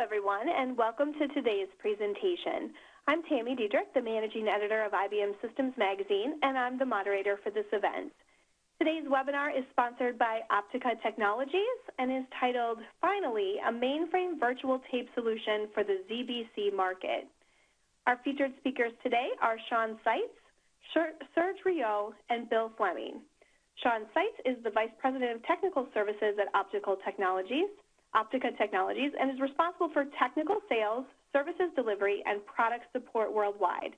everyone, and welcome to today's presentation. I'm Tammy Diedrich, the Managing Editor of IBM Systems Magazine, and I'm the moderator for this event. Today's webinar is sponsored by Optica Technologies and is titled, Finally, a Mainframe Virtual Tape Solution for the ZBC Market. Our featured speakers today are Sean Seitz, Serge Riot, and Bill Fleming. Sean Seitz is the Vice President of Technical Services at Optica Technologies, and is responsible for technical sales, services delivery, and product support worldwide.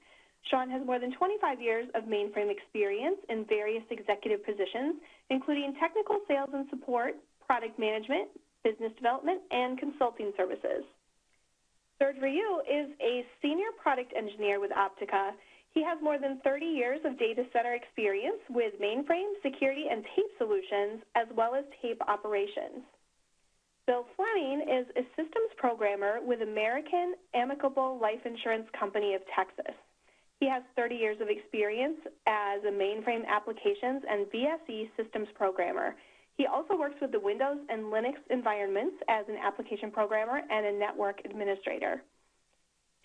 Sean has more than 25 years of mainframe experience in various executive positions, including technical sales and support, product management, business development, and consulting services. Serge Riot is a senior product engineer with Optica. He has more than 30 years of data center experience with mainframe, security, and tape solutions, as well as tape operations. Bill Fleming is a systems programmer with American Amicable Life Insurance Company of Texas. He has 30 years of experience as a mainframe applications and VSE systems programmer. He also works with the Windows and Linux environments as an application programmer and a network administrator.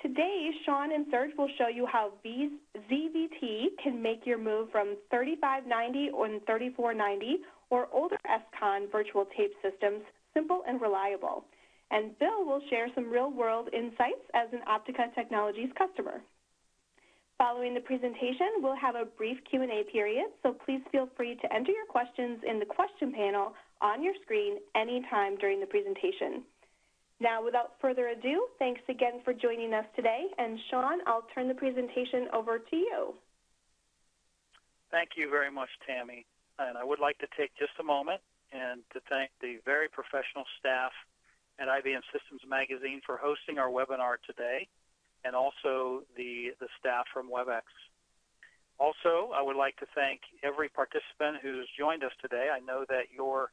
Today, Sean and Serge will show you how zVT can make your move from 3590 and 3490 or older SCON virtual tape systems simple and reliable. And Bill will share some real-world insights as an Optica Technologies customer. Following the presentation, we'll have a brief Q&A period, so please feel free to enter your questions in the question panel on your screen anytime during the presentation. Now, without further ado, thanks again for joining us today. And Sean, I'll turn the presentation over to you. Thank you very much, Tammy. And I would like to take just a moment and to thank the very professional staff at IBM Systems Magazine for hosting our webinar today, and also the staff from WebEx. Also, I would like to thank every participant who's joined us today. I know that you're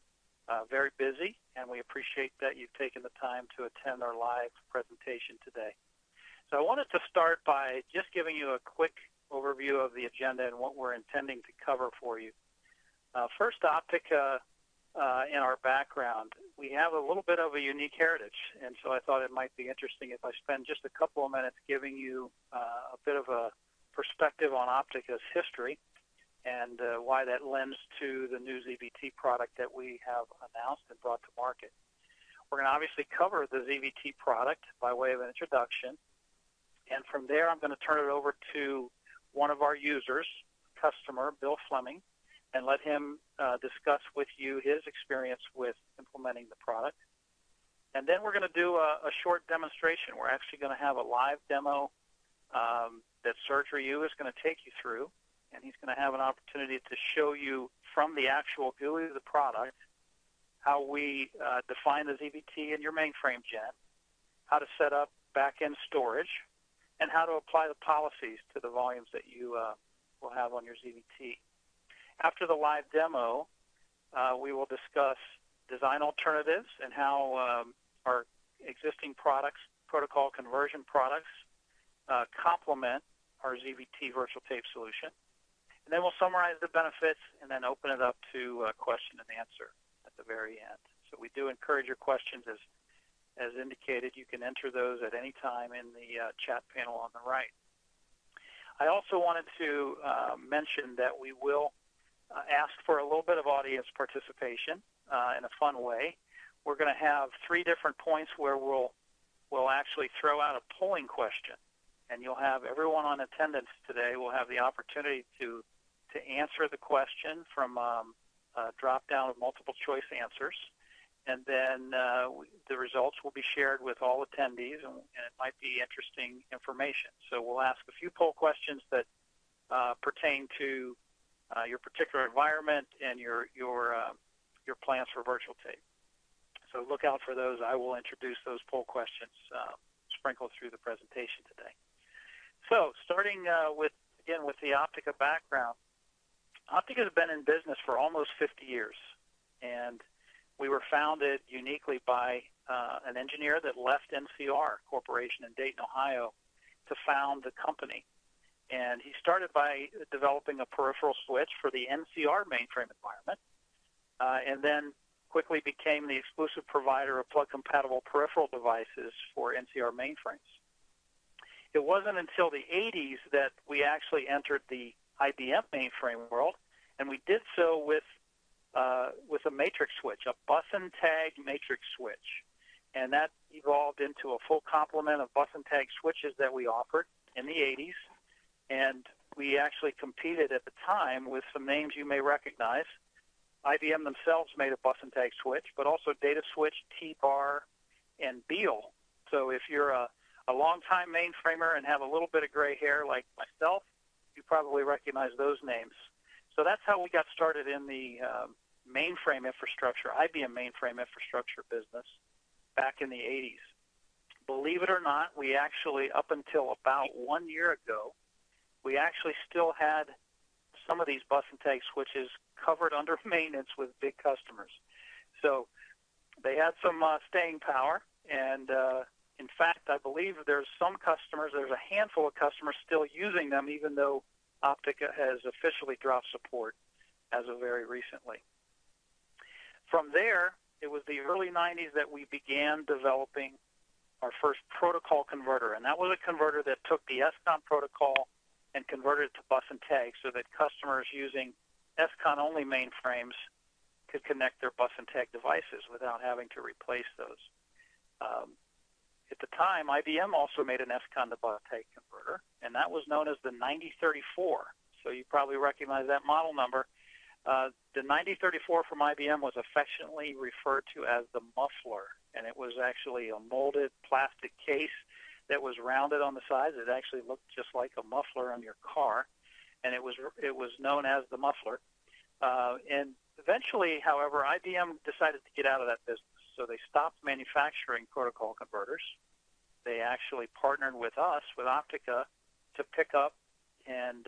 very busy, and we appreciate that you've taken the time to attend our live presentation today. So I wanted to start by just giving you a quick overview of the agenda and what we're intending to cover for you. First, Optica, in our background, we have a little bit of a unique heritage, and so I thought it might be interesting if I spend just a couple of minutes giving you a bit of a perspective on Optica's history and why that lends to the new zVT product that we have announced and brought to market. We're going to obviously cover the zVT product by way of an introduction, and from there I'm going to turn it over to one of our users, customer, Bill Fleming, and let him discuss with you his experience with implementing the product. And then we're going to do a short demonstration. We're actually going to have a live demo that Serge Riot is going to take you through, and he's going to have an opportunity to show you from the actual GUI of the product how we define the zVT in your mainframe gen, how to set up back-end storage, and how to apply the policies to the volumes that you will have on your zVT. After the live demo, we will discuss design alternatives and how our existing products, protocol conversion products, complement our zVT virtual tape solution. And then we'll summarize the benefits and then open it up to question and answer at the very end. So we do encourage your questions. As indicated, you can enter those at any time in the chat panel on the right. I also wanted to mention that we will ask for a little bit of audience participation in a fun way. We're going to have 3 different points where we'll actually throw out a polling question, and you'll have everyone on attendance today will have the opportunity to answer the question from a drop-down of multiple choice answers, and then the results will be shared with all attendees, and it might be interesting information. So we'll ask a few poll questions that pertain to your particular environment and your plans for virtual tape. So look out for those. I will introduce those poll questions sprinkled through the presentation today. So starting with the Optica background, Optica has been in business for almost 50 years, and we were founded uniquely by an engineer that left NCR Corporation in Dayton, Ohio, to found the company. And he started by developing a peripheral switch for the NCR mainframe environment, and then quickly became the exclusive provider of plug-compatible peripheral devices for NCR mainframes. It wasn't until the 80s that we actually entered the IBM mainframe world, and we did so with a matrix switch, a bus and tag matrix switch. And that evolved into a full complement of bus and tag switches that we offered in the 80s. And we actually competed at the time with some names you may recognize. IBM themselves made a bus and tag switch, but also Data Switch, T-Bar, and Beal. So if you're a long-time mainframer and have a little bit of gray hair like myself, you probably recognize those names. So that's how we got started in the mainframe infrastructure, IBM mainframe infrastructure business back in the 80s. Believe it or not, we actually, up until about 1 year ago, we actually still had some of these bus and tag switches covered under maintenance with big customers. So they had some staying power, and in fact, I believe there's a handful of customers still using them, even though Optica has officially dropped support as of very recently. From there, it was the early 90s that we began developing our first protocol converter, and that was a converter that took the SCON protocol and converted it to bus and tag so that customers using SCON-only mainframes could connect their bus and tag devices without having to replace those. At the time, IBM also made an SCON to bus tag converter, and that was known as the 9034. So you probably recognize that model number. The 9034 from IBM was affectionately referred to as the muffler, and it was actually a molded plastic case that was rounded on the sides. It actually looked just like a muffler on your car, and it was known as the muffler. And eventually, however, IBM decided to get out of that business. So they stopped manufacturing protocol converters. They actually partnered with us, with Optica, to pick up and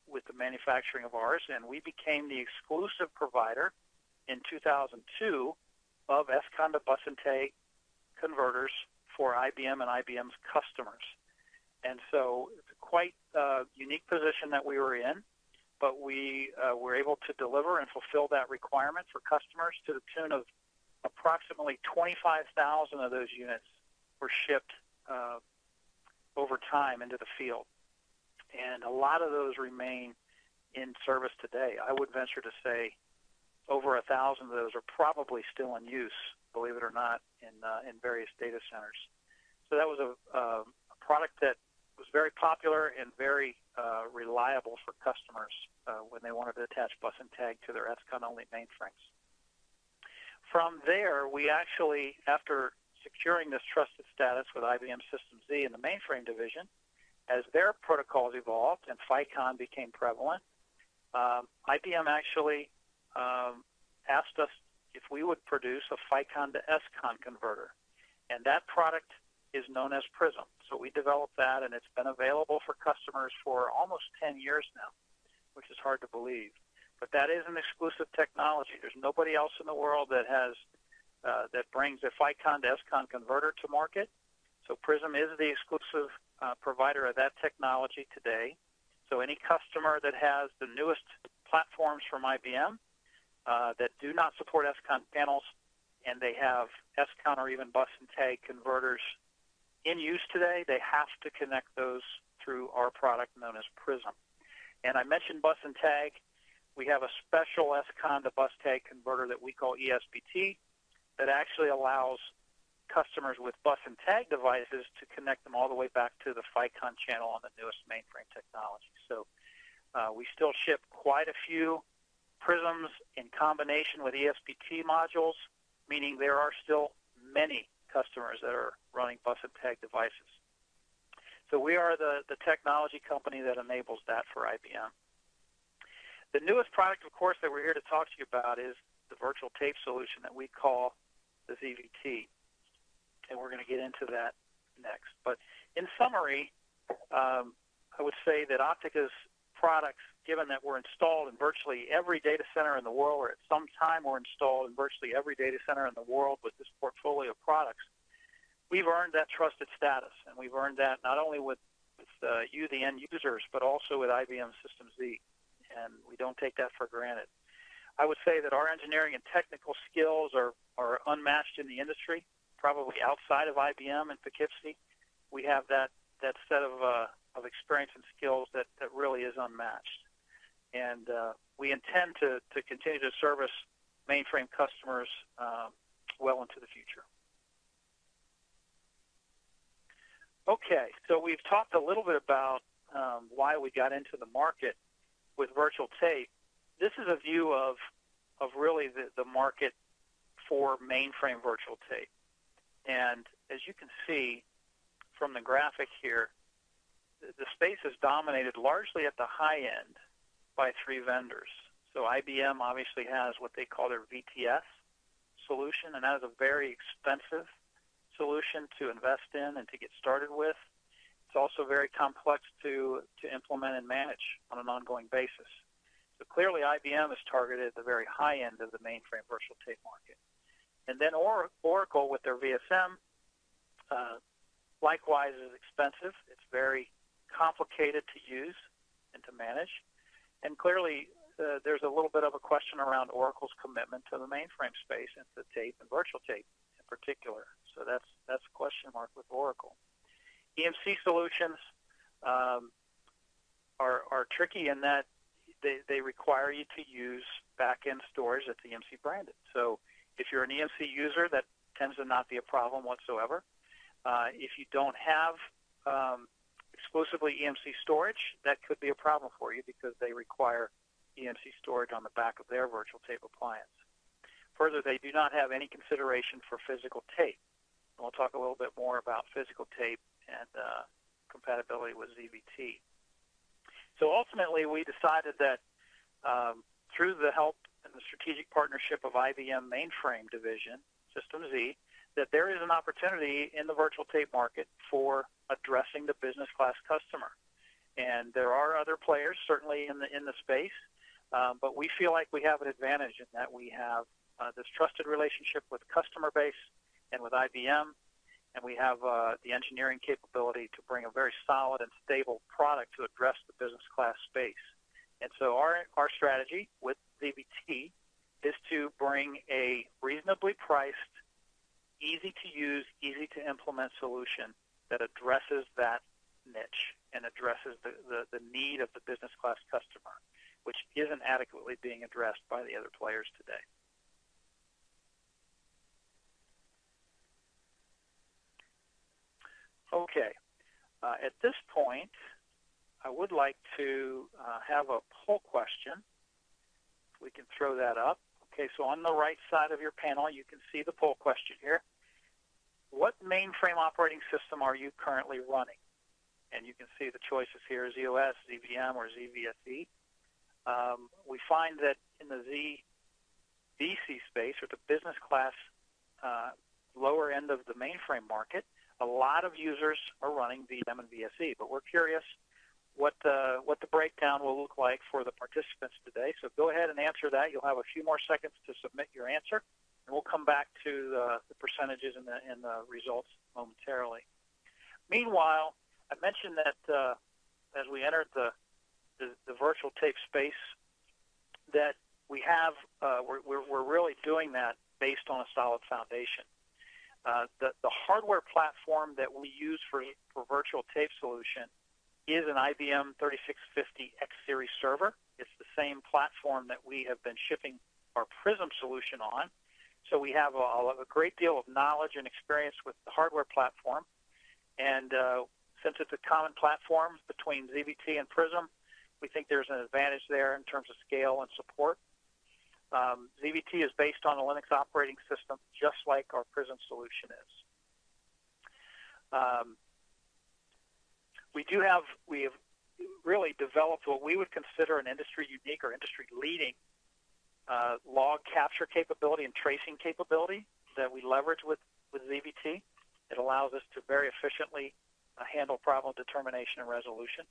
with the manufacturing of ours, and we became the exclusive provider in 2002 of SCON to bus and tag converters for IBM and IBM's customers. And so it's a quite unique position that we were in, but we were able to deliver and fulfill that requirement for customers to the tune of approximately 25,000 of those units were shipped over time into the field. And a lot of those remain in service today. I would venture to say over 1,000 of those are probably still in use, believe it or not, in various data centers. So that was a product that was very popular and very reliable for customers when they wanted to attach bus and tag to their SCON-only mainframes. From there, we actually, after securing this trusted status with IBM System Z in the mainframe division, as their protocols evolved and FICON became prevalent, IBM actually asked us if we would produce a FICON to SCON converter. And that product is known as Prism. So we developed that, and it's been available for customers for almost 10 years now, which is hard to believe. But that is an exclusive technology. There's nobody else in the world that has that brings a FICON to SCON converter to market. So Prism is the exclusive provider of that technology today. So any customer that has the newest platforms from IBM that do not support SCON panels, and they have SCON or even bus and tag converters in use today, they have to connect those through our product known as Prism. And I mentioned bus and tag. We have a special SCON to bus tag converter that we call ESBT that actually allows customers with bus and tag devices to connect them all the way back to the FICON channel on the newest mainframe technology. So we still ship quite a few Prisms in combination with ESBT modules, meaning there are still many customers that are running bus and tag devices. So we are the technology company that enables that for IBM. The newest product, of course, that we're here to talk to you about is the virtual tape solution that we call the zVT. And we're going to get into that next. But in summary, I would say that Optica's products, given that we're installed in virtually every data center in the world, or at some time we're installed in virtually every data center in the world with this portfolio of products, we've earned that trusted status. And we've earned that not only with you, the end users, but also with IBM System Z. And we don't take that for granted. I would say that our engineering and technical skills are unmatched in the industry, probably outside of IBM and Poughkeepsie. We have that set of experience and skills that really is unmatched. And we intend to continue to service mainframe customers well into the future. Okay, so we've talked a little bit about why we got into the market with virtual tape. This is a view of really the market for mainframe virtual tape. And as you can see from the graphic here, the space is dominated largely at the high end by three vendors. So IBM obviously has what they call their VTS solution, and that is a very expensive solution to invest in and to get started with. It's also very complex to implement and manage on an ongoing basis. So clearly IBM is targeted at the very high end of the mainframe virtual tape market. And then Oracle with their VSM likewise is expensive. It's very complicated to use and to manage. And clearly there's a little bit of a question around Oracle's commitment to the mainframe space and to tape and virtual tape in particular. So that's a question mark with Oracle. EMC solutions are tricky in that they require you to use back-end storage that's EMC branded. So if you're an EMC user, that tends to not be a problem whatsoever. If you don't have exclusively EMC storage, that could be a problem for you because they require EMC storage on the back of their virtual tape appliance. Further, they do not have any consideration for physical tape. And we'll talk a little bit more about physical tape and compatibility with zVT. So ultimately, we decided that through the help and the strategic partnership of IBM Mainframe Division, System Z, that there is an opportunity in the virtual tape market for addressing the business class customer. And there are other players certainly in the space, but we feel like we have an advantage in that we have this trusted relationship with customer base and with IBM, and we have the engineering capability to bring a very solid and stable product to address the business class space. And so our strategy with zVT is to bring a reasonably priced, easy-to-use, easy-to-implement solution that addresses that niche and addresses the need of the business class customer, which isn't adequately being addressed by the other players today. Okay, at this point, I would like to have a poll question. If we can throw that up. Okay, so on the right side of your panel, you can see the poll question here. What mainframe operating system are you currently running? And you can see the choices here, ZOS, ZVM, or zVSE. We find that in the ZVC space, or the business class lower end of the mainframe market, a lot of users are running VM and VSE, but we're curious what the breakdown will look like for the participants today. So go ahead and answer that. You'll have a few more seconds to submit your answer, and we'll come back to the percentages and the results momentarily. Meanwhile, I mentioned that as we entered the virtual tape space, that we have we're really doing that based on a solid foundation. The hardware platform that we use for virtual tape solution is an IBM 3650 X Series server. It's the same platform that we have been shipping our Prism solution on. So we have a great deal of knowledge and experience with the hardware platform. And since it's a common platform between zVT and Prism, we think there's an advantage there in terms of scale and support. zVT is based on a Linux operating system, just like our Prism solution is. We have really developed what we would consider an industry-unique or industry-leading log capture capability and tracing capability that we leverage with zVT. It allows us to very efficiently handle problem determination and resolution.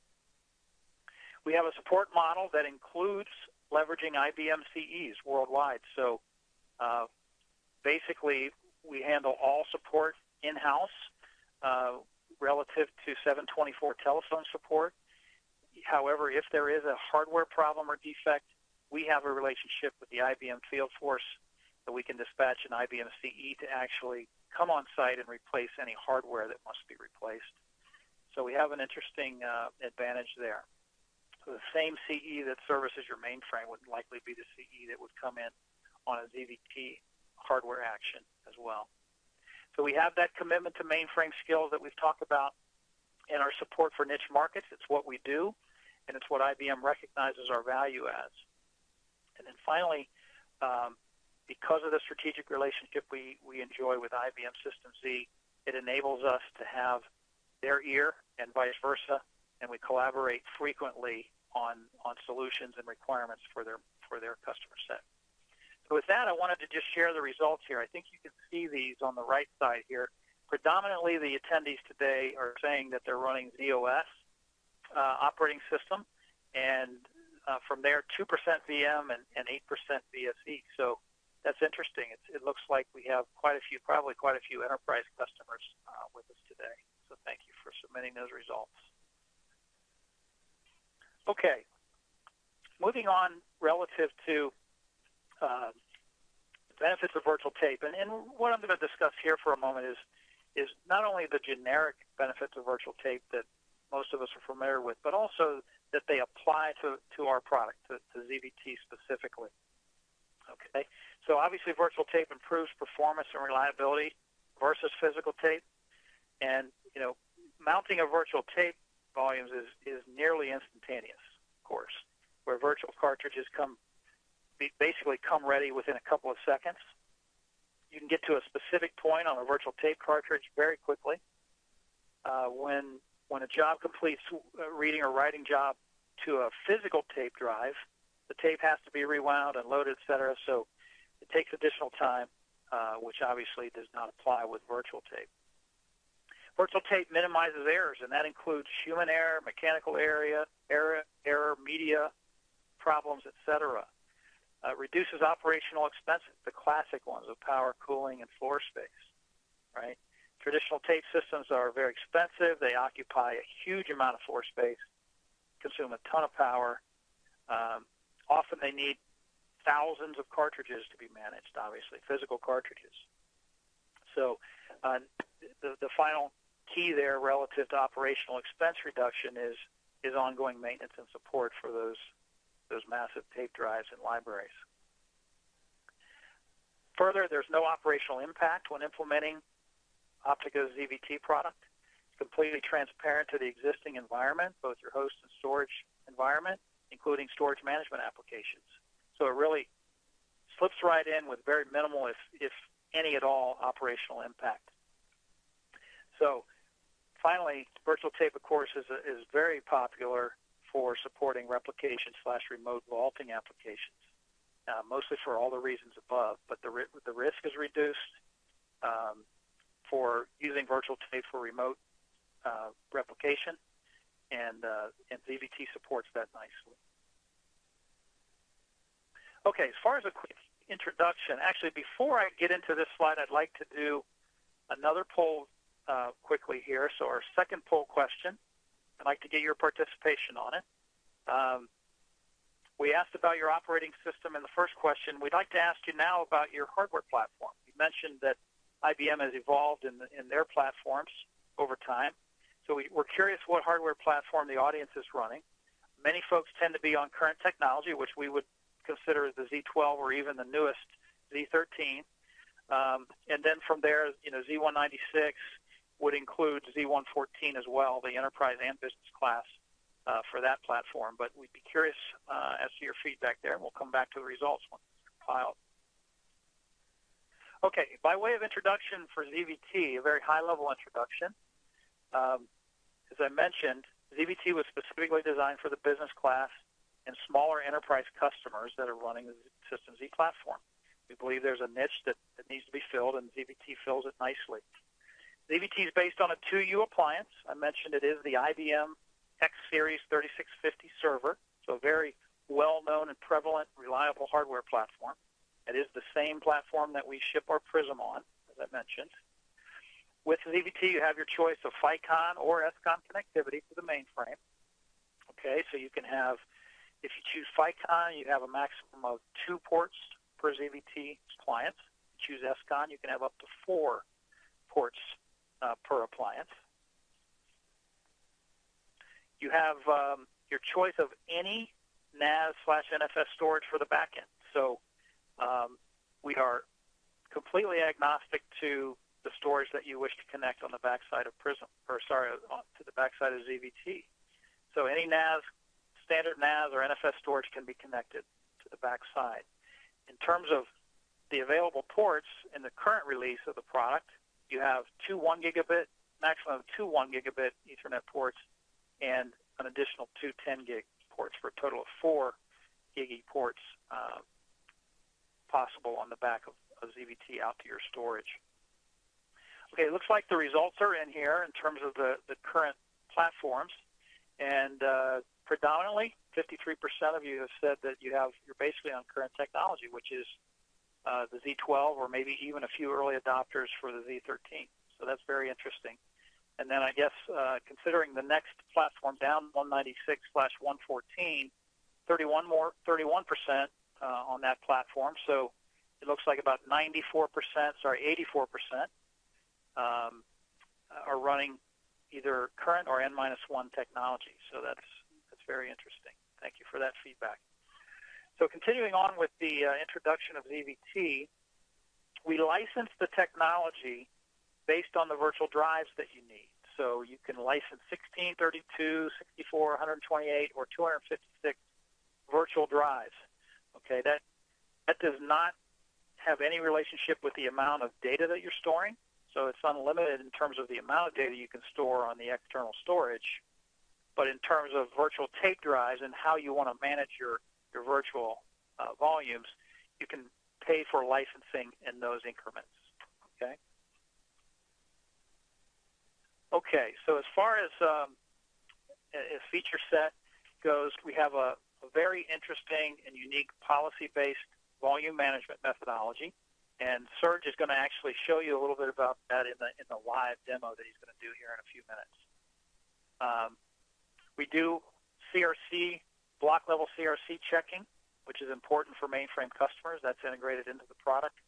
We have a support model that includes leveraging IBM CEs worldwide. So basically, we handle all support in-house relative to 724 telephone support. However, if there is a hardware problem or defect, we have a relationship with the IBM field force that we can dispatch an IBM CE to actually come on site and replace any hardware that must be replaced. So we have an interesting advantage there. So the same CE that services your mainframe would likely be the CE that would come in on a zVT hardware action as well. So we have that commitment to mainframe skills that we've talked about and our support for niche markets. It's what we do, and it's what IBM recognizes our value as. And then finally, because of the strategic relationship we enjoy with IBM System Z, it enables us to have their ear and vice versa, and we collaborate frequently on solutions and requirements for their customer set. So with that, I wanted to just share the results here. I think you can see these on the right side here. Predominantly, the attendees today are saying that they're running ZOS operating system, and from there, 2% VM and 8% VSE. So that's interesting. It looks like we have probably quite a few enterprise customers with us today. So thank you for submitting those results. Okay, moving on relative to benefits of virtual tape. And what I'm going to discuss here for a moment is not only the generic benefits of virtual tape that most of us are familiar with, but also that they apply to our product, to zVT specifically. Okay, so obviously virtual tape improves performance and reliability versus physical tape. And, mounting of virtual tape volumes is nearly instantaneous, of course, where virtual cartridges basically come ready within a couple of seconds. You can get to a specific point on a virtual tape cartridge very quickly. When a job completes a reading or writing job to a physical tape drive, the tape has to be rewound and loaded, et cetera, so it takes additional time, which obviously does not apply with virtual tape. Virtual tape minimizes errors, and that includes human error, mechanical error, media problems, et cetera. Reduces operational expenses, the classic ones of power, cooling, and floor space, right? Traditional tape systems are very expensive. They occupy a huge amount of floor space, consume a ton of power. Often they need thousands of cartridges to be managed, obviously, physical cartridges. So the final key there relative to operational expense reduction is ongoing maintenance and support for those massive tape drives and libraries. Further, there's no operational impact when implementing Optica's zVT product. It's completely transparent to the existing environment, both your host and storage environment, including storage management applications. So it really slips right in with very minimal, if any at all, operational impact. So finally, virtual tape, of course, is very popular for supporting replication/remote vaulting applications, mostly for all the reasons above. But the risk is reduced for using virtual tape for remote replication, and zVT supports that nicely. Okay, as far as a quick introduction, actually, before I get into this slide, I'd like to do another poll quickly here. So our second poll question, I'd like to get your participation on it. We asked about your operating system in the first question. We'd like to ask you now about your hardware platform. You mentioned that IBM has evolved in their platforms over time. So we're curious what hardware platform the audience is running. Many folks tend to be on current technology, which we would consider the Z12 or even the newest Z13. And then from there, Z196 would include Z114 as well, the enterprise and business class for that platform. But we'd be curious as to your feedback there, and we'll come back to the results once it's compiled. Okay, by way of introduction for zVT, a very high-level introduction. As I mentioned, zVT was specifically designed for the business class and smaller enterprise customers that are running the System Z platform. We believe there's a niche that needs to be filled, and zVT fills it nicely. zVT is based on a 2U appliance. I mentioned it is the IBM X Series 3650 server, so a very well-known and prevalent, reliable hardware platform. It is the same platform that we ship our Prism on, as I mentioned. With zVT, you have your choice of FICON or SCON connectivity to the mainframe. Okay, so you can have If you choose FICON, you have a maximum of 2 ports per zVT appliance. If you choose SCON, you can have up to 4 ports per appliance. You have your choice of any NAS/NFS storage for the backend. So we are completely agnostic to the storage that you wish to connect on the backside of Prism, to the backside of zVT. So any NAS, standard NAS or NFS storage can be connected to the backside. In terms of the available ports in the current release of the product, you have 2 1 gigabit, maximum of 2 1 gigabit Ethernet ports, and an additional 2 10 gig ports for a total of 4 gig ports possible on the back of zVT out to your storage. Okay, it looks like the results are in here in terms of the current platforms, and predominantly 53% of you have said that you're basically on current technology, which is the Z12 or maybe even a few early adopters for the Z13. So that's very interesting. And then I guess considering the next platform down, 196/114, 81% on that platform. So it looks like about 84% are running either current or N-1 technology. So that's very interesting. Thank you for that feedback. So continuing on with the introduction of zVT, we license the technology based on the virtual drives that you need. So you can license 16, 32, 64, 128, or 256 virtual drives. Okay, that does not have any relationship with the amount of data that you're storing. So it's unlimited in terms of the amount of data you can store on the external storage. But in terms of virtual tape drives and how you want to manage your virtual volumes, you can pay for licensing in those increments. Okay. Okay. So as far as feature set goes, we have a very interesting and unique policy-based volume management methodology, and Serge is going to actually show you a little bit about that in the live demo that he's going to do here in a few minutes. We do CRC, block-level CRC checking, which is important for mainframe customers. That's integrated into the product.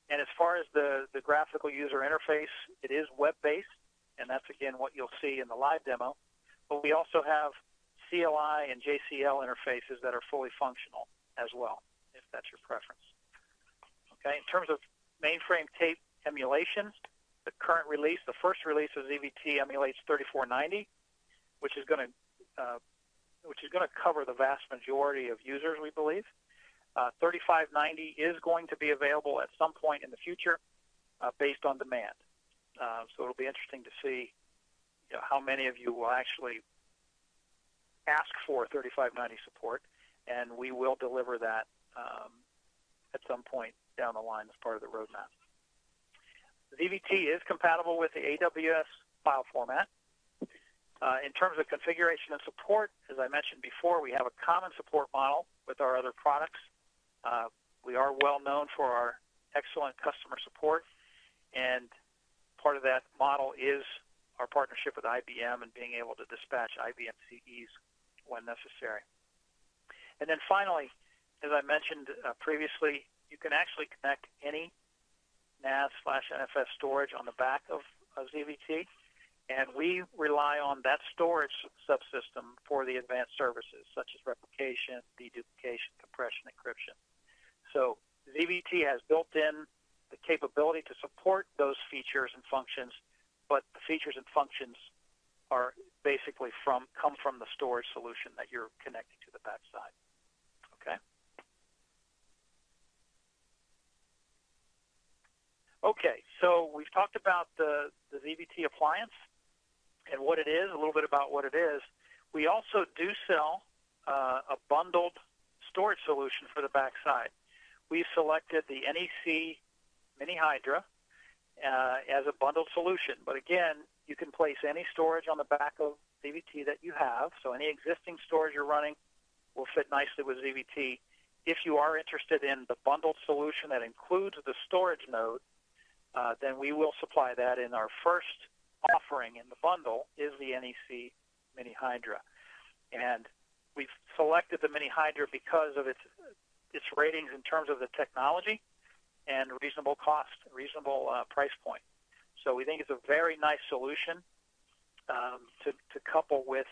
And as far as the graphical user interface, it is web-based, and that's, again, what you'll see in the live demo. But we also have CLI and JCL interfaces that are fully functional as well, if that's your preference. Okay, in terms of mainframe tape emulation, the current release, the first release of zVT emulates 3490, which is going to cover the vast majority of users, we believe. 3590 is going to be available at some point in the future based on demand. So it'll be interesting to see how many of you will actually ask for 3590 support, and we will deliver that at some point down the line as part of the roadmap. zVT is compatible with the AWS file format. In terms of configuration and support, as I mentioned before, we have a common support model with our other products. We are well known for our excellent customer support, and part of that model is our partnership with IBM and being able to dispatch IBM CEs when necessary. And then finally, as I mentioned previously, you can actually connect any NAS/NFS storage on the back of zVT, and we rely on that storage subsystem for the advanced services, such as replication, deduplication, compression, encryption. So zVT has built in the capability to support those features and functions, but the features and functions are basically come from the storage solution that you're connecting to the backside. Okay? Okay, so we've talked about the zVT appliance and what it is, a little bit about what it is. We also do sell a bundled storage solution for the backside. We've selected the NEC Mini Hydra as a bundled solution. But again, you can place any storage on the back of zVT that you have. So any existing storage you're running will fit nicely with zVT. If you are interested in the bundled solution that includes the storage node, then we will supply that. In our first offering in the bundle is the NEC Mini Hydra. And we've selected the Mini Hydra because of its ratings in terms of the technology and reasonable cost, reasonable price point. So we think it's a very nice solution to couple with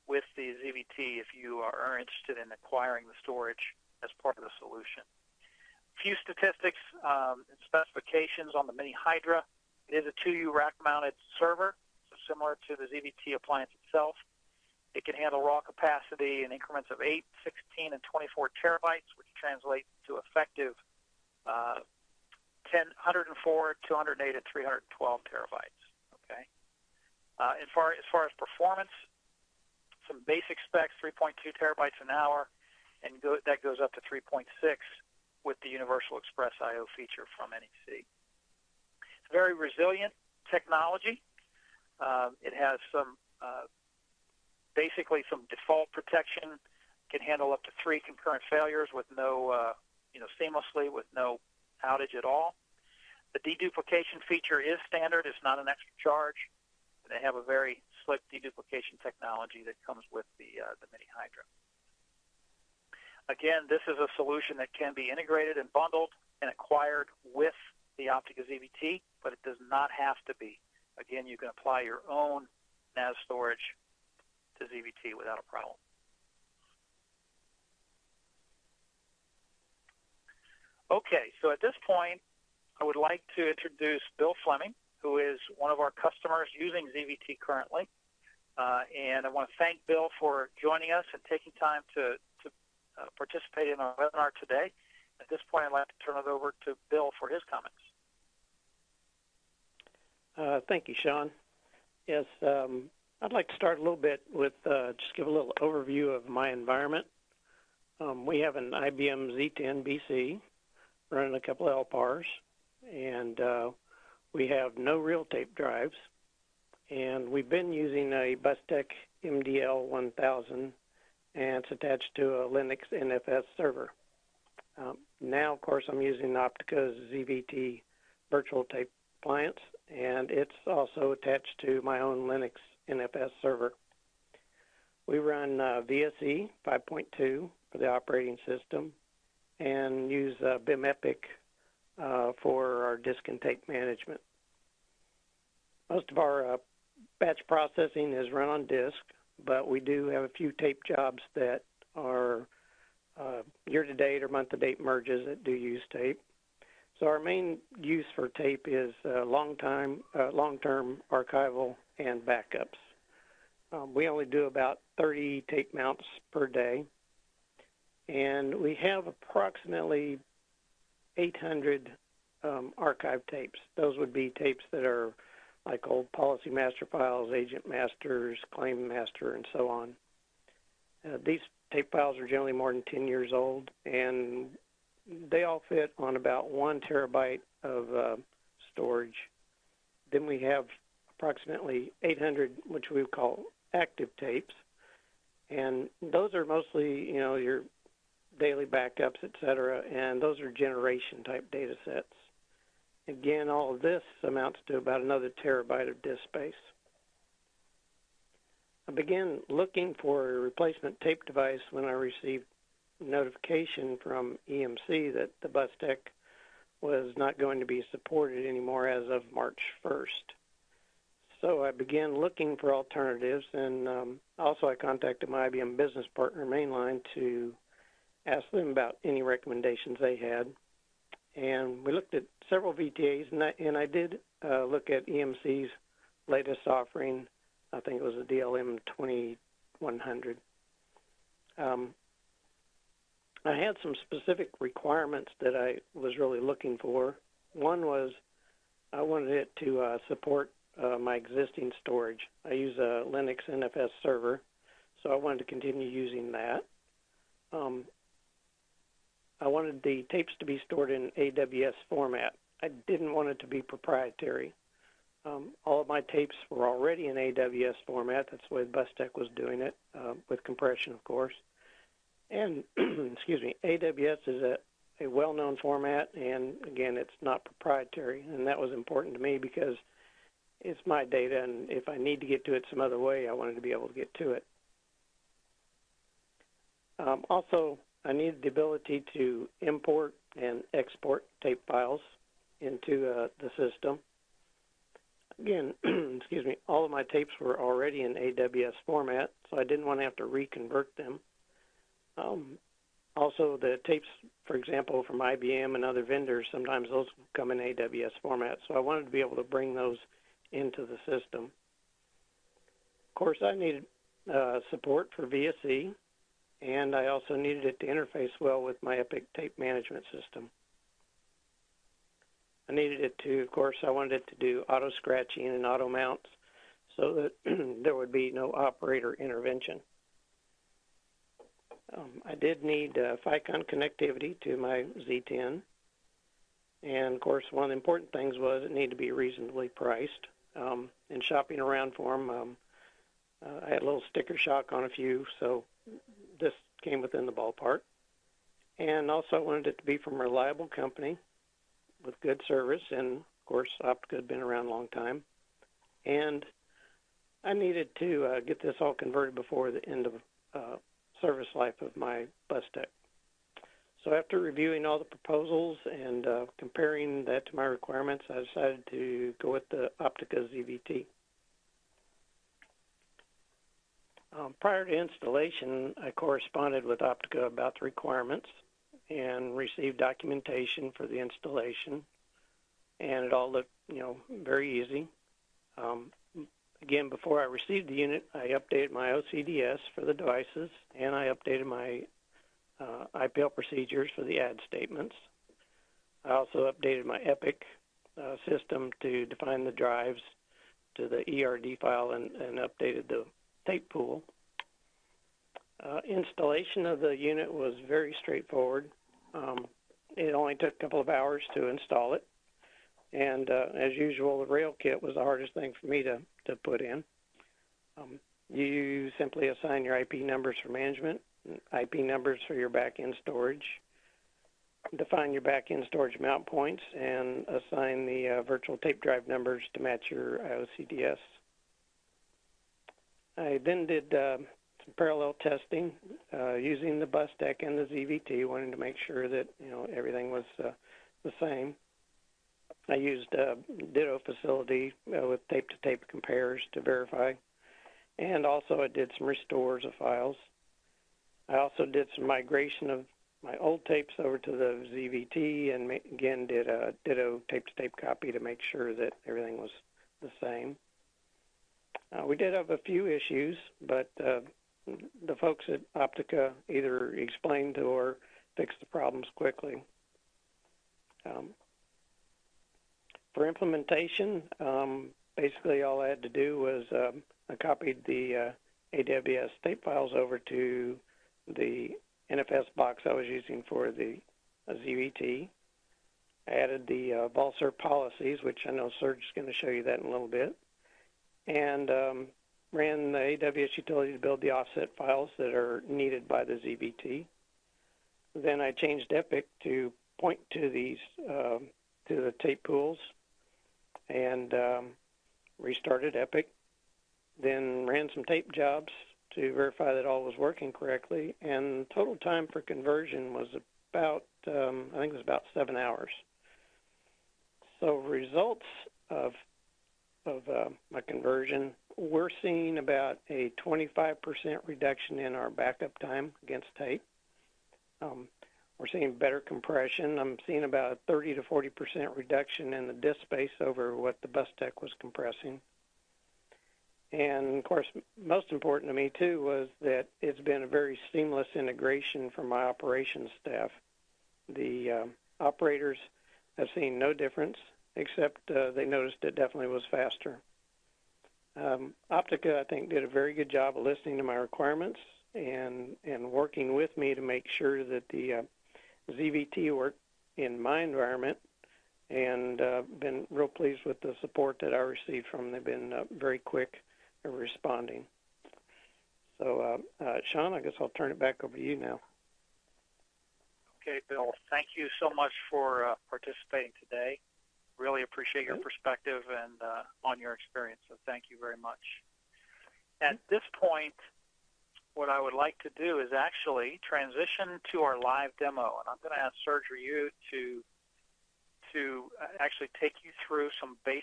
the zVT if you are interested in acquiring the storage as part of the solution. A few statistics and specifications on the Mini Hydra. It is a 2U rack-mounted server, so similar to the zVT appliance itself. It can handle raw capacity in increments of 8, 16, and 24 terabytes, which translates to effective 104, 208, and 312 terabytes. Okay. As far as performance, some basic specs: 3.2 terabytes an hour, and that goes up to 3.6 with the Universal Express I/O feature from NEC. It's very resilient technology. It has basically some default protection. Can handle up to 3 concurrent failures with no, seamlessly with no outage at all. The deduplication feature is standard. It's not an extra charge. They have a very slick deduplication technology that comes with the Mini Hydra. Again, this is a solution that can be integrated and bundled and acquired with the Optica zVT, but it does not have to be. Again, you can apply your own NAS storage to zVT without a problem. Okay, so at this point, I would like to introduce Bill Fleming, who is one of our customers using zVT currently. And I want to thank Bill for joining us and taking time to participate in our webinar today. At this point, I'd like to turn it over to Bill for his comments. Thank you, Sean. Yes, I'd like to start a little bit with just give a little overview of my environment. We have an IBM Z10 BC running a couple of LPARs, and we have no real tape drives. And we've been using a Bustech MDL 1000, and it's attached to a Linux NFS server. Now, of course, I'm using Optica's zVT virtual tape appliance, and it's also attached to my own Linux NFS server. We run VSE 5.2 for the operating system and use BIM Epic for our disk and tape management. Most of our batch processing is run on disk, but we do have a few tape jobs that are year-to-date or month-to-date merges that do use tape. So our main use for tape is long-term archival and backups. We only do about 30 tape mounts per day, and we have approximately 800 archive tapes. Those would be tapes that are like old policy master files, agent masters, claim master, and so on. These tape files are generally more than 10 years old, and they all fit on about 1 terabyte of storage. Then we have approximately 800, which we call active tapes, and those are mostly, your daily backups, et cetera, and those are generation-type data sets. Again, all of this amounts to about another terabyte of disk space. I began looking for a replacement tape device when I received notification from EMC that the Bustech was not going to be supported anymore as of March 1st. So I began looking for alternatives, and also I contacted my IBM business partner Mainline to ask them about any recommendations they had. And we looked at several VTAs, and I did look at EMC's latest offering. I think it was the DLM 2100. I had some specific requirements that I was really looking for. One was I wanted it to support my existing storage. I use a Linux NFS server, so I wanted to continue using that. I wanted the tapes to be stored in AWS format. I didn't want it to be proprietary. All of my tapes were already in AWS format. That's the way Bustech was doing it, with compression, of course. And, excuse me, AWS is a well-known format, and, again, it's not proprietary. And that was important to me because it's my data, and if I need to get to it some other way, I wanted to be able to get to it. Also, I needed the ability to import and export tape files into the system. Again, excuse me, all of my tapes were already in AWS format, so I didn't want to have to reconvert them. Also, the tapes, for example, from IBM and other vendors, sometimes those come in AWS format, so I wanted to be able to bring those into the system. Of course, I needed support for VSE, and I also needed it to interface well with my Epic tape management system. I needed it to, of course, I wanted it to do auto-scratching and auto-mounts so that there would be no operator intervention. I did need FICON connectivity to my Z10. And, of course, one of the important things was it needed to be reasonably priced. In shopping around for them, I had a little sticker shock on a few, so this came within the ballpark. And also I wanted it to be from a reliable company with good service, and, of course, Optica had been around a long time. And I needed to get this all converted before the end of service life of my bus tech. So after reviewing all the proposals and comparing that to my requirements, I decided to go with the Optica zVT. Prior to installation, I corresponded with Optica about the requirements and received documentation for the installation, and it all looked, very easy. Again, before I received the unit, I updated my OCDS for the devices, and I updated my IPL procedures for the add statements. I also updated my Epic system to define the drives to the ERD file and updated the tape pool. Installation of the unit was very straightforward. It only took a couple of hours to install it. And as usual, the rail kit was the hardest thing for me to put in. You simply assign your IP numbers for management, IP numbers for your back-end storage, define your back-end storage mount points, and assign the virtual tape drive numbers to match your OCDS. I then did some parallel testing using the bus deck and the zVT, wanting to make sure that everything was the same. I used Ditto facility with tape-to-tape compares to verify, and also I did some restores of files. I also did some migration of my old tapes over to the zVT, and again did a Ditto tape-to-tape copy to make sure that everything was the same. We did have a few issues, but the folks at Optica either explained or fixed the problems quickly. For implementation, basically all I had to do was I copied the AWS tape files over to the NFS box I was using for the zVT. I added the VolServe policies, which I know Serge is going to show you that in a little bit, and ran the AWS utility to build the offset files that are needed by the zVT. Then I changed Epic to point to these to the tape pools and restarted Epic. Then ran some tape jobs to verify that all was working correctly, and total time for conversion was about, I think it was about 7 hours. So results of my conversion, we're seeing about a 25% reduction in our backup time against tape. We're seeing better compression. I'm seeing about a 30 to 40% reduction in the disk space over what the bus tech was compressing. And, of course, most important to me, too, was that it's been a very seamless integration for my operations staff. The operators have seen no difference, except they noticed it definitely was faster. Optica, I think, did a very good job of listening to my requirements and working with me to make sure that the zVT worked in my environment, and been real pleased with the support that I received from them. They've been very quick at responding. So, Sean, I guess I'll turn it back over to you now. Okay, Bill, thank you so much for participating today. Really appreciate your perspective and on your experience, so thank you very much. At this point, what I would like to do is actually transition to our live demo, and I'm going to ask Serge or you to actually take you through some of the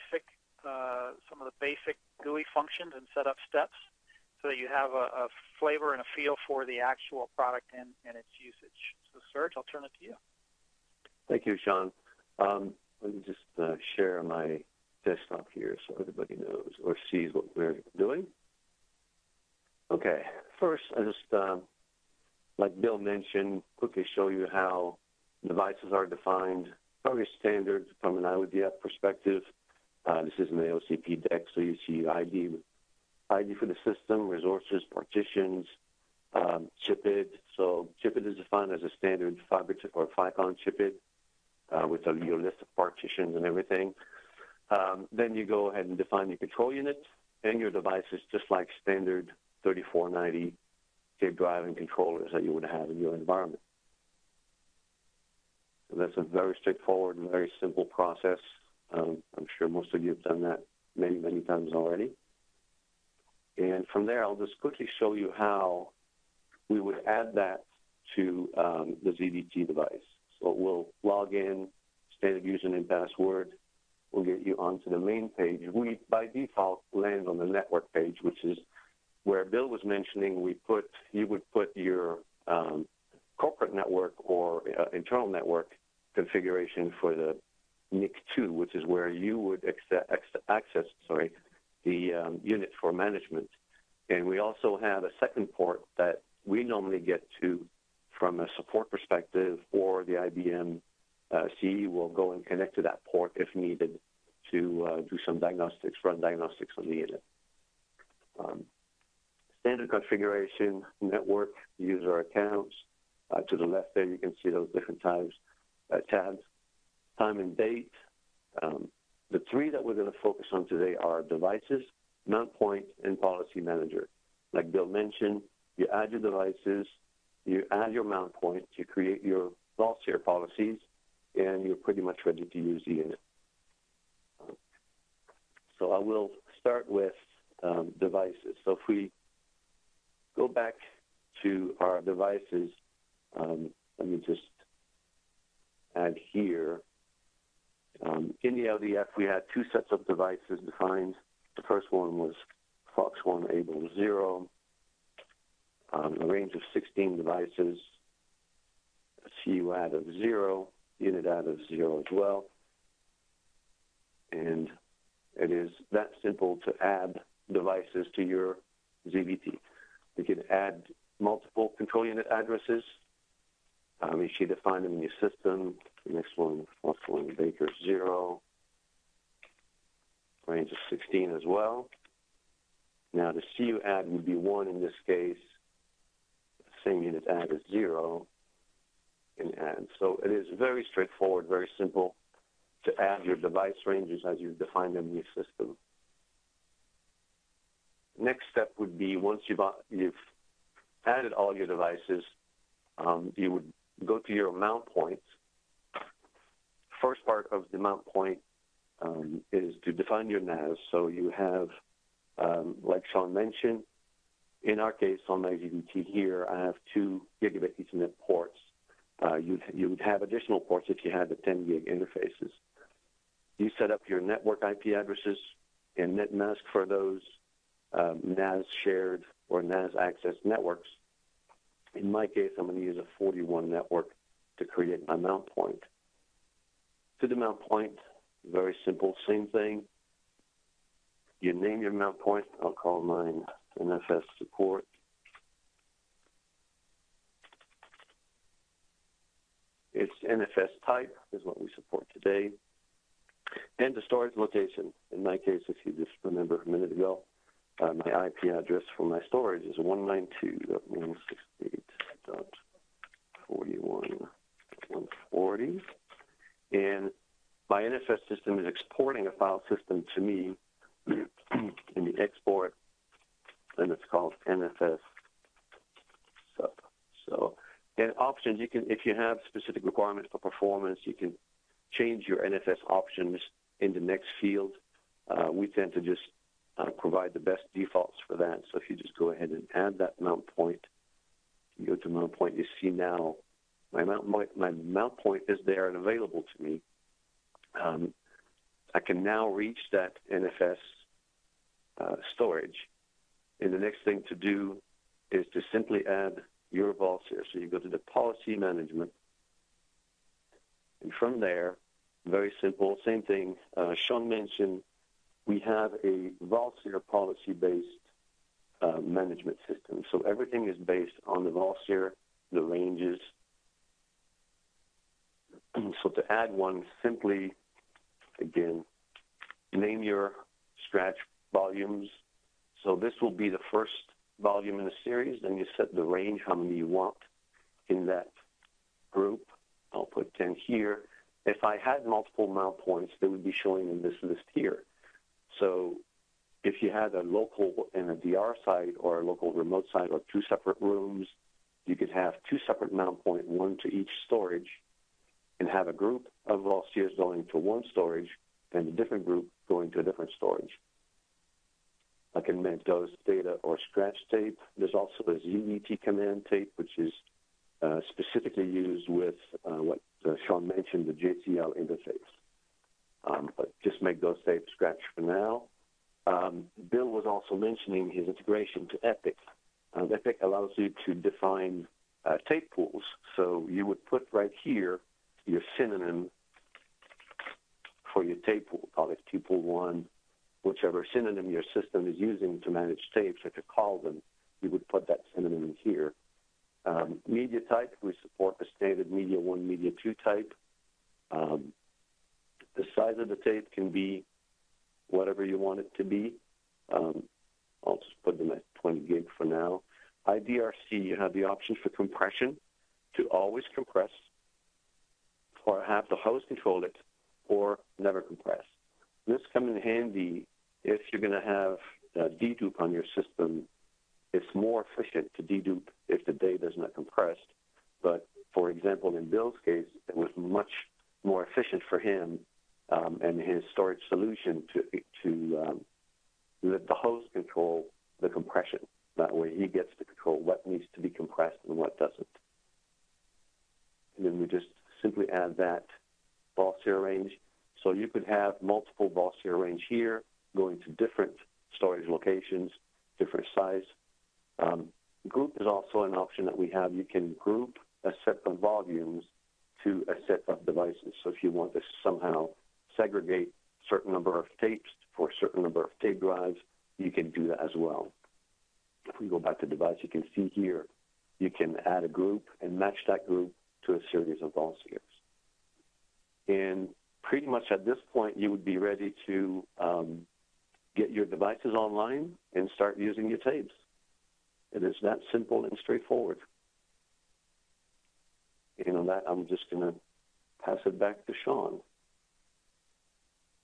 basic GUI functions and setup steps, so that you have a flavor and a feel for the actual product and its usage. So, Serge, I'll turn it to you. Thank you, Sean. Let me just share my desktop here so everybody knows or sees what we're doing. Okay, first, I just, like Bill mentioned, quickly show you how devices are defined, very standard from an IODF perspective. This is an AOCP deck, so you see ID for the system, resources, partitions, CHIPID. So CHIPID is defined as a standard fiber chip or FICON CHIPID with your list of partitions and everything. Then you go ahead and define your control unit and your devices just like standard 3490 tape drive and controllers that you would have in your environment. So that's a very straightforward and very simple process. I'm sure most of you have done that many, many times already. And from there, I'll just quickly show you how we would add that to the zVT device. So we'll log in, standard username, password. We'll get you onto the main page. We, by default, land on the network page, which is where Bill was mentioning you would put your corporate network or internal network configuration for the NIC2, which is where you would access the unit for management. And we also have a second port that we normally get to from a support perspective, or the IBM CE will go and connect to that port if needed to do some diagnostics, run diagnostics on the unit. Standard configuration, network, user accounts. To the left there, you can see those different tabs. Time and date. The three that we're going to focus on today are devices, mount point, and policy manager. Like Bill mentioned, you add your devices, you add your mount point, you create your loss share policies, and you're pretty much ready to use the unit. So I will start with devices. So if we go back to our devices, let me just add here. In the LDF, we had two sets of devices defined. The first one was FOX1 Able 0, a range of 16 devices, a CU add of 0, unit add of 0 as well. And it is that simple to add devices to your zVT. You can add multiple control unit addresses. You should define them in your system. The next one, FOX1 Baker 0, range of 16 as well. Now the CU add would be 1 in this case. The same unit add is 0 in add. So it is very straightforward, very simple to add your device ranges as you define them in your system. Next step would be once you've added all your devices, you would go to your mount point. First part of the mount point is to define your NAS. So you have, like Sean mentioned, in our case on my zVT here, I have 2 gigabit Ethernet ports. You would have additional ports if you had the 10 gig interfaces. You set up your network IP addresses and net mask for those NAS shared or NAS access networks. In my case, I'm going to use a 41 network to create my mount point. To the mount point, very simple, same thing. You name your mount point. I'll call mine NFS support. Its NFS type is what we support today. And the storage location. In my case, if you just remember a minute ago, my IP address for my storage is 192.168.41.140. And my NFS system is exporting a file system to me in the export, and it's called NFS sub. So, and options, you can, if you have specific requirements for performance, you can change your NFS options in the next field. We tend to just provide provide the best defaults for that. So if you just go ahead and add that mount point, you go to mount point, you see now my mount point is there and available to me. I can now reach that NFS storage. And the next thing to do is to simply add your vaults here. So you go to the policy management. And from there, very simple, same thing. Sean mentioned we have a Valsier policy-based management system. So everything is based on the Valsier, the ranges. So to add one, simply, again, name your scratch volumes. So this will be the first volume in the series. Then you set the range, how many you want in that group. I'll put 10 here. If I had multiple mount points, they would be showing in this list here. So if you had a local and a DR site or a local remote site or two separate rooms, you could have two separate mount points, one to each storage, and have a group of Valsiers going to one storage and a different group going to a different storage. I can make those data or scratch tape. There's also a zVT command tape, which is specifically used with what Sean mentioned, the JCL interface. But just make those tapes scratch for now. Bill was also mentioning his integration to Epic. Epic allows you to define tape pools. So you would put right here your synonym for your tape pool, call it tape pool 1, whichever synonym your system is using to manage tapes or to call them, you would put that synonym in here. Media type, we support the standard Media 1, Media 2 type. The size of the tape can be whatever you want it to be. I'll just put them at 20 gig for now. IDRC, you have the option for compression to always compress or have the host control it or never compress. This comes in handy if you're going to have dedupe on your system. It's more efficient to dedupe if the data is not compressed. But, for example, in Bill's case, it was much more efficient for him and his storage solution to let the host control the compression. That way he gets to control what needs to be compressed and what doesn't. And then we just simply add that Valsier range. So you could have multiple Valsier range here going to different storage locations, different size. Group is also an option that we have. You can group a set of volumes to a set of devices. So if you want to somehow segregate a certain number of tapes for a certain number of tape drives, you can do that as well. If we go back to device, you can see here, you can add a group and match that group to a series of Valsiers. And pretty much at this point, you would be ready to get your devices online and start using your tapes. It is that simple and straightforward. And on that, I'm just going to pass it back to Sean.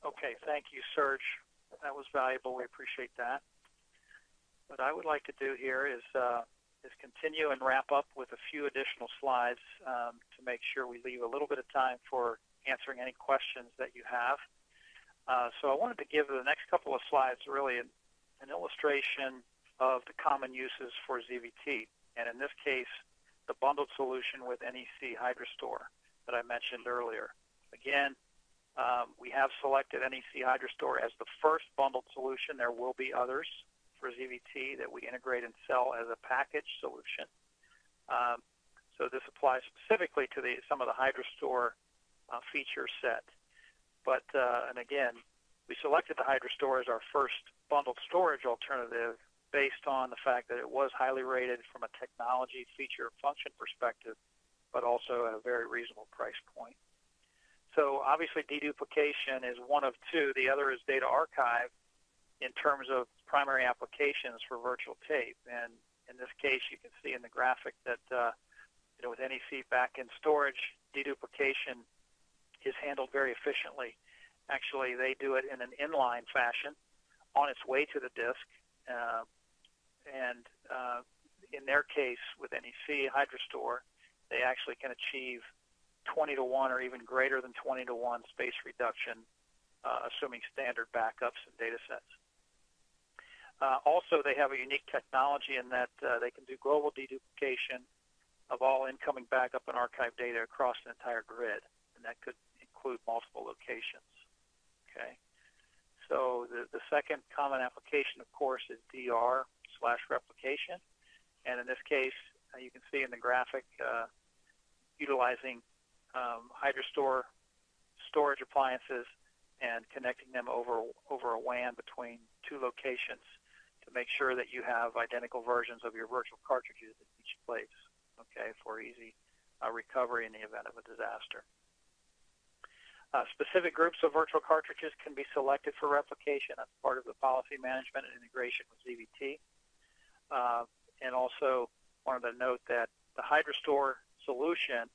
Okay, thank you, Serge. That was valuable. We appreciate that. What I would like to do here is continue and wrap up with a few additional slides to make sure we leave a little bit of time for answering any questions that you have. So I wanted to give the next couple of slides really an illustration of the common uses for zVT, and in this case, the bundled solution with NEC HydroStore that I mentioned earlier. Again, we have selected NEC HydroStore as the first bundled solution. There will be others for zVT that we integrate and sell as a package solution. So this applies specifically to some of the HydroStore feature set. But, and again, we selected the HydroStore as our first bundled storage alternative based on the fact that it was highly rated from a technology, feature, function perspective, but also at a very reasonable price point. So obviously deduplication is one of two. The other is data archive in terms of primary applications for virtual tape. And in this case, you can see in the graphic that with NEC back-end storage, deduplication is handled very efficiently. Actually, they do it in an inline fashion on its way to the disk. And in their case, with NEC HydroStore, they actually can achieve 20 to 1 or even greater than 20 to 1 space reduction, assuming standard backups and data sets. Also, they have a unique technology in that they can do global deduplication of all incoming backup and archive data across an entire grid, and that could include multiple locations. Okay. So the second common application, of course, is DR/replication, and in this case, you can see in the graphic utilizing HydroStore storage appliances and connecting them over a WAN between two locations to make sure that you have identical versions of your virtual cartridges in each place, okay, for easy recovery in the event of a disaster. Specific groups of virtual cartridges can be selected for replication. That's part of the policy management and integration with zVT. And also wanted to note that the HydroStore solution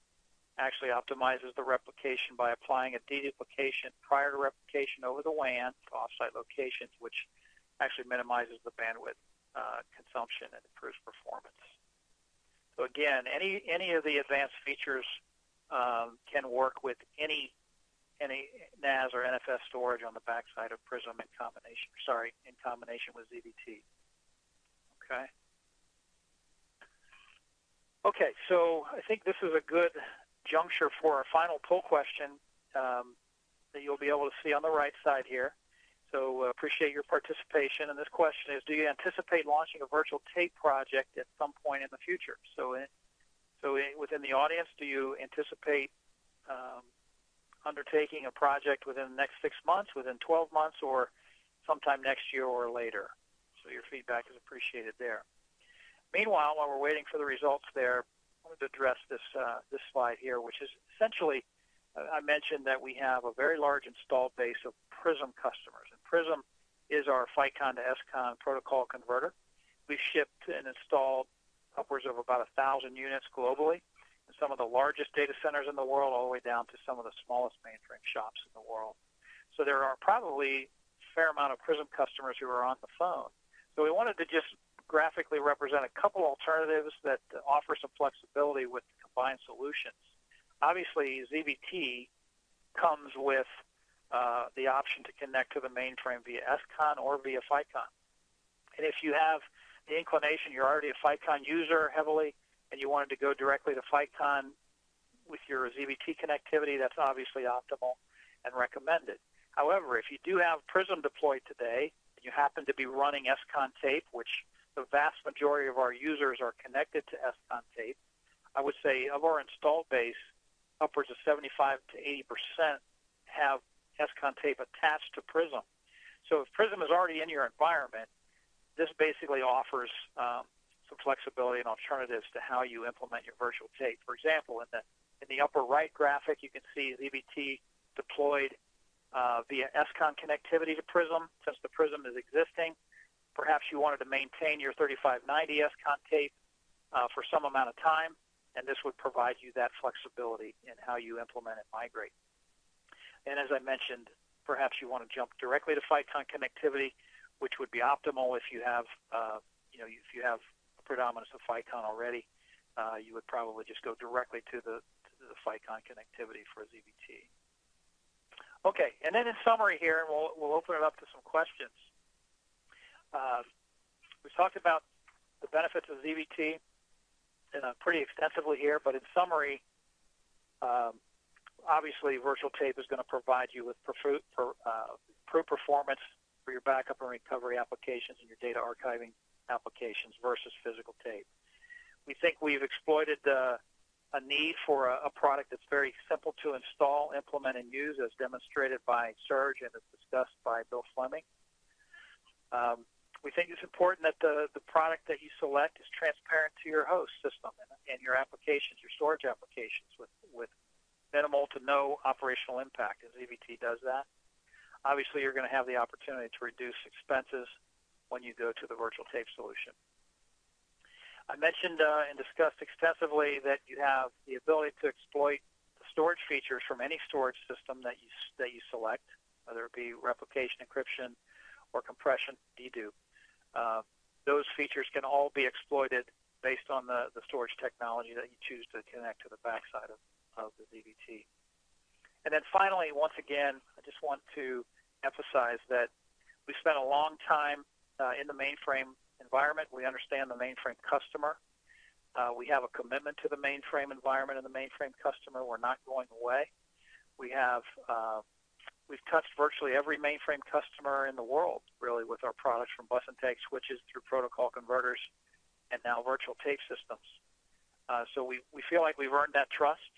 actually optimizes the replication by applying a deduplication prior to replication over the WAN to offsite locations, which actually minimizes the bandwidth consumption and improves performance. So again, any of the advanced features can work with any NAS or NFS storage on the backside of Prism in combination with zVT. Okay. Okay, so I think this is a good juncture for our final poll question that you'll be able to see on the right side here. So appreciate your participation. And this question is, do you anticipate launching a virtual tape project at some point in the future? So within the audience, do you anticipate undertaking a project within the next 6 months, within 12 months, or sometime next year or later? So your feedback is appreciated there. Meanwhile, while we're waiting for the results there, I wanted to address this slide here, which is essentially, I mentioned that we have a very large installed base of Prism customers. And Prism is our FICON to SCON protocol converter. We've shipped and installed upwards of about 1,000 units globally in some of the largest data centers in the world, all the way down to some of the smallest mainframe shops in the world. So there are probably a fair amount of Prism customers who are on the phone. So we wanted to just graphically represent a couple alternatives that offer some flexibility with combined solutions. Obviously, zVT comes with the option to connect to the mainframe via SCON or via FICON. And if you have the inclination, you're already a FICON user heavily, and you wanted to go directly to FICON with your zVT connectivity, that's obviously optimal and recommended. However, if you do have Prism deployed today, and you happen to be running SCON tape, which the vast majority of our users are connected to SCON tape, I would say of our installed base, upwards of 75 to 80% have SCON tape attached to Prism. So if Prism is already in your environment, this basically offers some flexibility and alternatives to how you implement your virtual tape. For example, in the upper right graphic, you can see zVT deployed via SCON connectivity to Prism. Since the Prism is existing, perhaps you wanted to maintain your 3590 SCON tape for some amount of time, and this would provide you that flexibility in how you implement and migrate. And as I mentioned, perhaps you want to jump directly to FICON connectivity, which would be optimal if you have, if you have a predominance of FICON already. You would probably just go directly to the FICON connectivity for zVT. Okay, and then in summary here, and we'll open it up to some questions. We've talked about the benefits of zVT pretty extensively here, but in summary, obviously virtual tape is going to provide you with improved performance for your backup and recovery applications and your data archiving applications versus physical tape. We think we've exploited a need for a product that's very simple to install, implement, and use, as demonstrated by Serge and as discussed by Bill Fleming. We think it's important that the product that you select is transparent to your host system and your applications, your storage applications, with minimal to no operational impact, and zVT does that. Obviously, you're going to have the opportunity to reduce expenses when you go to the virtual tape solution. I mentioned and discussed extensively that you have the ability to exploit the storage features from any storage system that you select, whether it be replication, encryption, or compression, dedupe. Those features can all be exploited based on the storage technology that you choose to connect to the backside of the zVT. And then finally, once again, I just want to emphasize that we spent a long time in the mainframe environment. We understand the mainframe customer. We have a commitment to the mainframe environment and the mainframe customer. We're not going away. We've touched virtually every mainframe customer in the world, really, with our products, from bus and tag switches through protocol converters and now virtual tape systems. So we feel like we've earned that trust.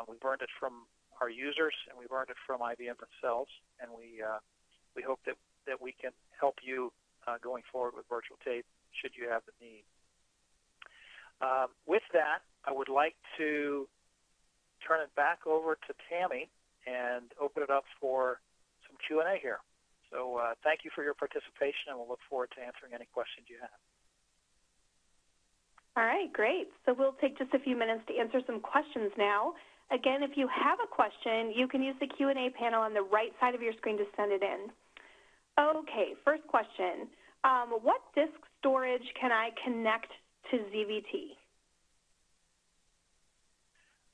We've earned it from our users, and we've earned it from IBM themselves, and we hope that we can help you going forward with virtual tape should you have the need. With that, I would like to turn it back over to Tammy and open it up for some Q&A here. So thank you for your participation, and we'll look forward to answering any questions you have. All right, great. So we'll take just a few minutes to answer some questions now. Again, if you have a question, you can use the Q&A panel on the right side of your screen to send it in. Okay, first question. What disk storage can I connect to zVT?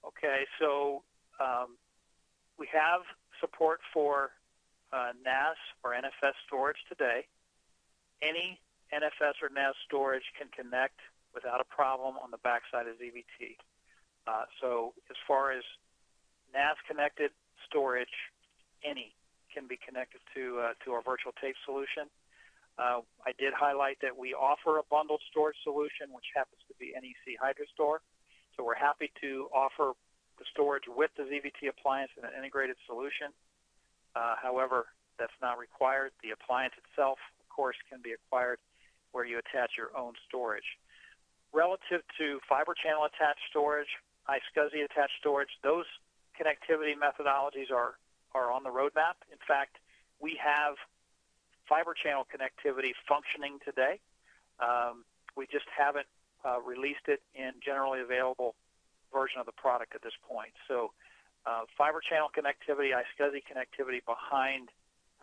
Okay, so we have support for NAS or NFS storage today. Any NFS or NAS storage can connect without a problem on the backside of zVT. So as far as NAS-connected storage, any can be connected to our virtual tape solution. I did highlight that we offer a bundled storage solution, which happens to be NEC HydroStore. So we're happy to offer the storage with the zVT appliance in an integrated solution. However, that's not required. The appliance itself, of course, can be acquired where you attach your own storage. Relative to fiber channel attached storage, iSCSI attached storage, those connectivity methodologies are on the roadmap. In fact, we have fiber channel connectivity functioning today. We just haven't released it in generally available version of the product at this point. So fiber channel connectivity, iSCSI connectivity behind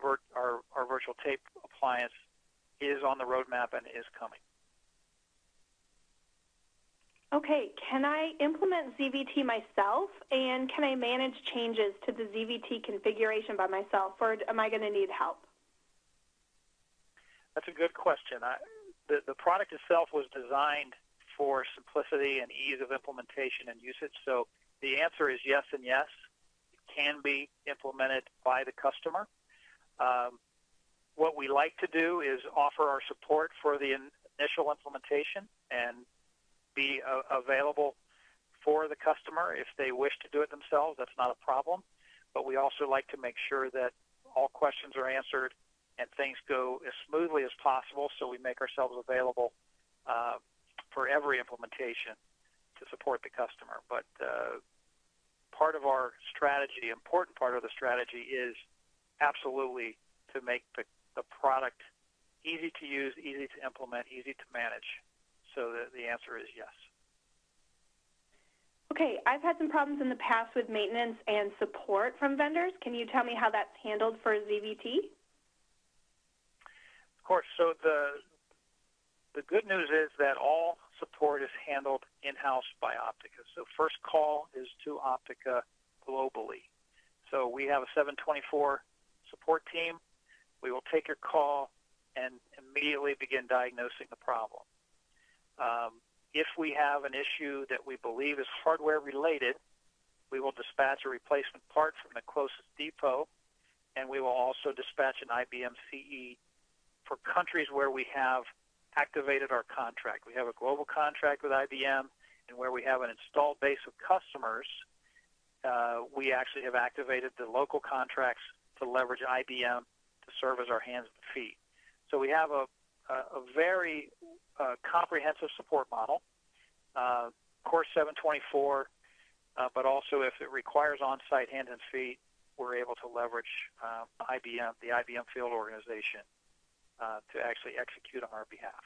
our virtual tape appliance is on the roadmap and is coming. Okay, can I implement zVT myself, and can I manage changes to the zVT configuration by myself, or am I going to need help? That's a good question. The product itself was designed for simplicity and ease of implementation and usage, so the answer is yes and yes. It can be implemented by the customer. What we like to do is offer our support for the initial implementation and be available for the customer if they wish to do it themselves. That's not a problem. But we also like to make sure that all questions are answered and things go as smoothly as possible, so we make ourselves available for every implementation to support the customer. But part of our strategy, important part of the strategy, is absolutely to make the product easy to use, easy to implement, easy to manage. So the answer is yes. Okay, I've had some problems in the past with maintenance and support from vendors. Can you tell me how that's handled for zVT? Of course. So the good news is that all support is handled in-house by Optica. So first call is to Optica globally. So we have a 724 support team. We will take your call and immediately begin diagnosing the problem. If we have an issue that we believe is hardware related, we will dispatch a replacement part from the closest depot, and we will also dispatch an IBM CE for countries where we have activated our contract. We have a global contract with IBM, and where we have an installed base of customers, we actually have activated the local contracts to leverage IBM to serve as our hands and feet. So we have a very comprehensive support model, Core 724, but also if it requires on-site hands and feet, we're able to leverage IBM, the IBM field organization, to actually execute on our behalf.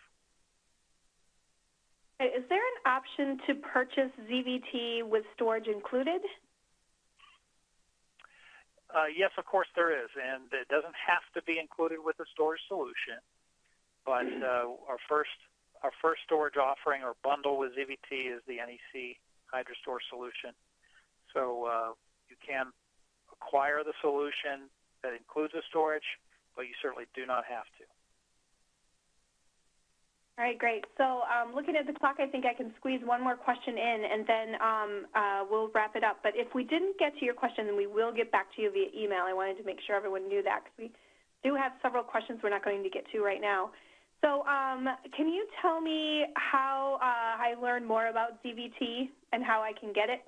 Is there an option to purchase zVT with storage included? Yes, of course there is, and it doesn't have to be included with the storage solution. But our first storage offering or bundle with zVT is the NEC HydroStore solution. So you can acquire the solution that includes the storage, but you certainly do not have to. All right, great. So looking at the clock, I think I can squeeze one more question in, and then we'll wrap it up. But if we didn't get to your question, then we will get back to you via email. I wanted to make sure everyone knew that because we do have several questions we're not going to get to right now. So can you tell me how I learn more about zVT and how I can get it?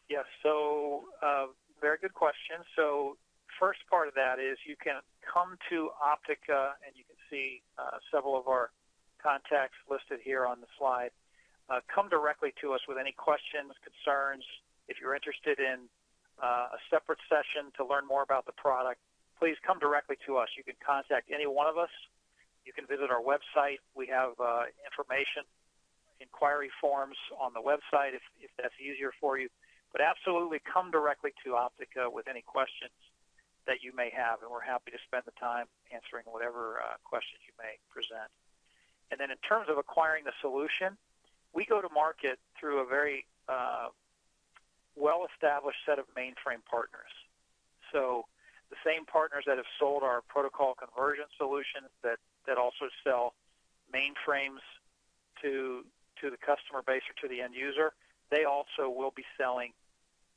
Yes, so very good question. So first part of that is you can come to Optica, and you can see several of our contacts listed here on the slide. Come directly to us with any questions, concerns. If you're interested in a separate session to learn more about the product, please come directly to us. You can contact any one of us. You can visit our website. We have information, inquiry forms on the website if that's easier for you. But absolutely come directly to Optica with any questions that you may have, and we're happy to spend the time answering whatever questions you may present. And then in terms of acquiring the solution, we go to market through a very well-established set of mainframe partners. So the same partners that have sold our protocol conversion solutions that also sell mainframes to the customer base or to the end user, they also will be selling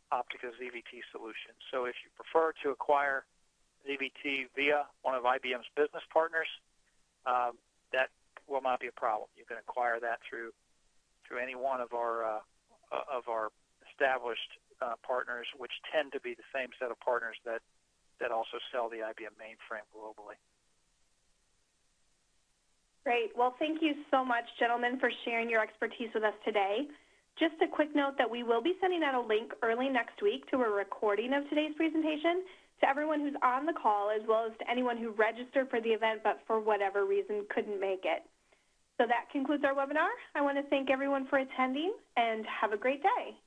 Optica zVT solutions. So if you prefer to acquire zVT via one of IBM's business partners, that will not be a problem. You can acquire that through any one of our established partners, which tend to be the same set of partners that also sell the IBM mainframe globally. Great. Well, thank you so much, gentlemen, for sharing your expertise with us today. Just a quick note that we will be sending out a link early next week to a recording of today's presentation to everyone who's on the call, as well as to anyone who registered for the event but for whatever reason couldn't make it. So that concludes our webinar. I want to thank everyone for attending, and have a great day.